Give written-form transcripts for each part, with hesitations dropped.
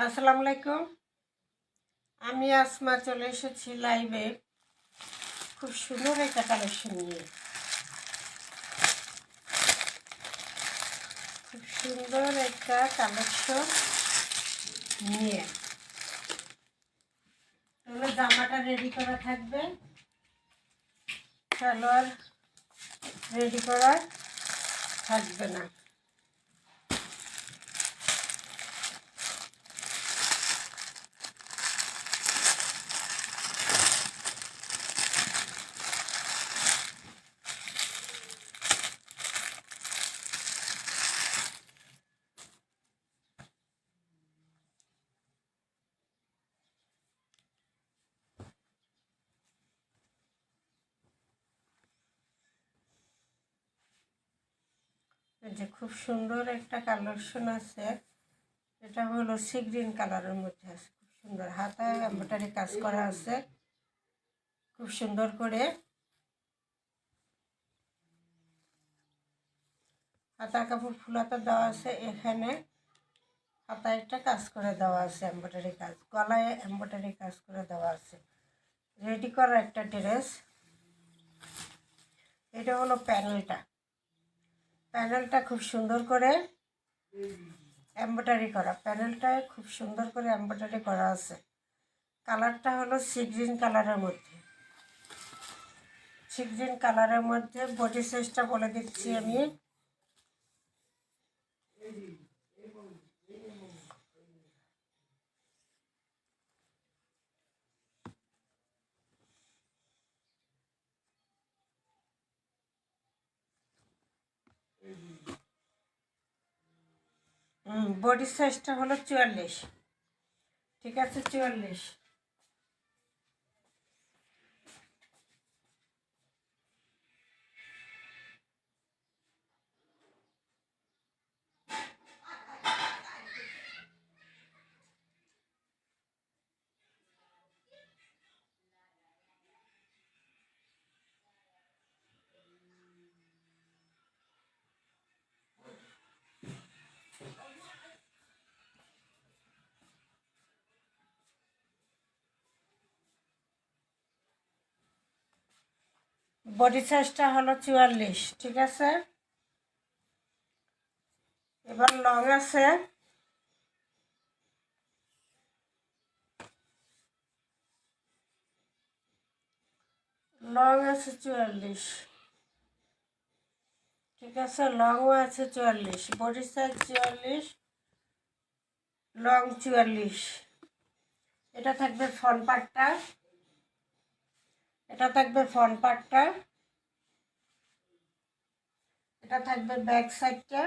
আসসালামু আলাইকুম। আমি আসমা চলে এসেছি লাইভে খুব সুন্দর একটা কালেকশন নিয়ে। খুব সুন্দর একটা কালেকশন নিয়ে তাহলে জামাটা রেডি করা থাকবে, সালোয়ার রেডি করা থাকবে না। যে খুব সুন্দর একটা কালেকশন আছে, এটা হলো সি গ্রিন কালারের মধ্যে আছে। খুব সুন্দর হাতায় এমব্রয়ডারি কাজ করা আছে, খুব সুন্দর করে হাতার কাপড় ফুল হাতা দেওয়া আছে। এখানে হাতায় একটা কাজ করে দেওয়া আছে, এমব্রয়ডারি কাজ, গলায় এমব্রয়ডারি কাজ করে দেওয়া আছে। রেডি করা একটা ড্রেস। এটা হলো প্যানেলটা খুব সুন্দর করে এমব্রয়ডারি করা, প্যানেলটায় খুব সুন্দর করে এমব্রয়ডারি করা আছে। কালারটা হলো সি গ্রিন কালারের মধ্যে। সি গ্রিন কালারের মধ্যে বডি সাইজটা বলে দিচ্ছি আমি। বডি সাইজটা হলো 44। ঠিক আছে, 44। বডি সাইজটা হলো 44। ঠিক আছে, এবার লং আছে, লং আছে 44। ঠিক আছে, লংও আছে 44, বডি সাইজ 44, লং 44। এটা থাকবে ফ্রন্ট পার্টটা, এটা থাকবে ফ্রন্ট পার্টটা, এটা থাকবে ব্যাক সাইডটা।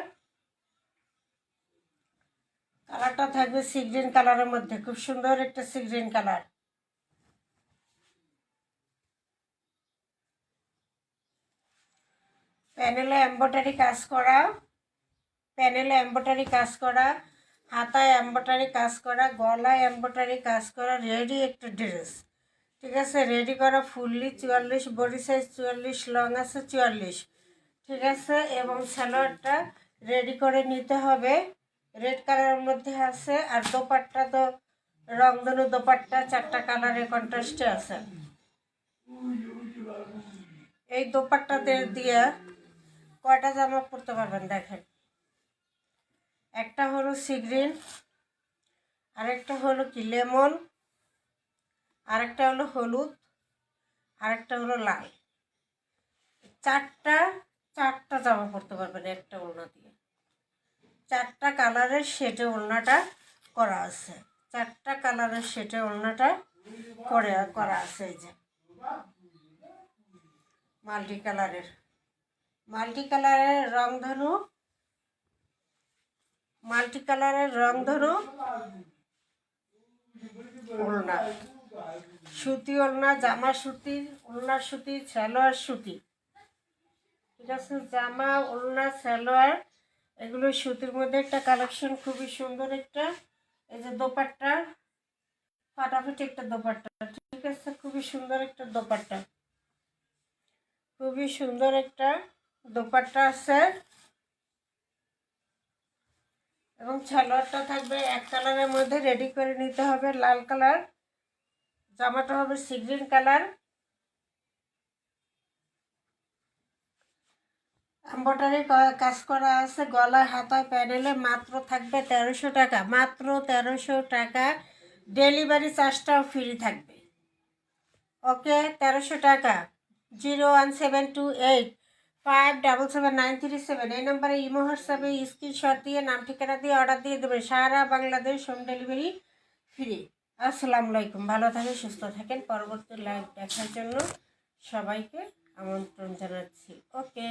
কালারটা থাকবে সি গ্রিন কালারের মধ্যে, খুব সুন্দর একটা সি গ্রিন কালার। প্যানেলে এমব্রয়ডারি কাজ করা, প্যানেলে এমব্রয়ডারি কাজ করা, হাতায় এমব্রয়ডারি কাজ করা, গলায় এমব্রয়ডারি কাজ করা, রেডি একটা ড্রেস। ঠিক আছে, রেডি করা ফুললি 44, বডি সাইজ 44, লং আছে 44। ঠিক আছে, এবং সালোয়ারটা রেডি করে নিতে হবে, রেড কালারের মধ্যে আছে। আর দোপাট্টা তো রংধনু দোপাট্টা, 4টা কালারের কন্ট্রাস্টে আছে। এই দোপাট্টাতে দিয়ে কয়টা জামা পরতে পারবেন দেখেন। একটা হলো সি গ্রিন, আরেকটা হলো কি লেমন, আরেকটা হলো হলুদ, আরেকটা হলো লাল। চারটা জামা পরতে পারবেন একটা ওড়না দিয়ে। 4টা কালারের শেডে ওড়নাটা করা আছে, 4টা কালারের শেডে ওড়নাটা করা আছে। এই যে মাল্টি কালারের রংধনু, ওড়না, সুতি ওড়না, জামা সুতি, ওড়না সুতি, সালোয়ার সুতি। ঠিক আছে, জামা ওড়না সালোয়ার এগুলো সুতির মধ্যে একটা কালেকশন, খুবই সুন্দর একটা। এই যে দোপাট্টা, ফাটাফাটি একটা দোপাট্টা। ঠিক আছে, খুবই সুন্দর একটা দোপাট্টা, খুবই সুন্দর একটা দোপাট্টা আছে। এবং সালোয়ারটা থাকবে এক কালারের মধ্যে, রেডি করে নিতে হবে লাল কালার। জামাটা হবে সি গ্রিন কালার। এমব্রয়ডারি কাজ করা আছে গলায়, হাতায়, প্যানেলে। মাত্র থাকবে 1300 টাকা, মাত্র 1300 টাকা। ডেলিভারি চার্জটাও ফ্রি থাকবে। ওকে, 1300 টাকা। 01728577937 এই নম্বরে ইমো হোয়াটসঅ্যাপে স্ক্রিনশট দিয়ে নাম ঠিকানা দিয়ে অর্ডার দিয়ে দেবেন। সারা বাংলাদেশ হোম ডেলিভারি ফ্রি। আসসালামু আলাইকুম, ভালো থাকেন, সুস্থ থাকেন। পরবর্তী লাইভ দেখার জন্য সবাইকে আমন্ত্রণ জানাচ্ছি। ওকে।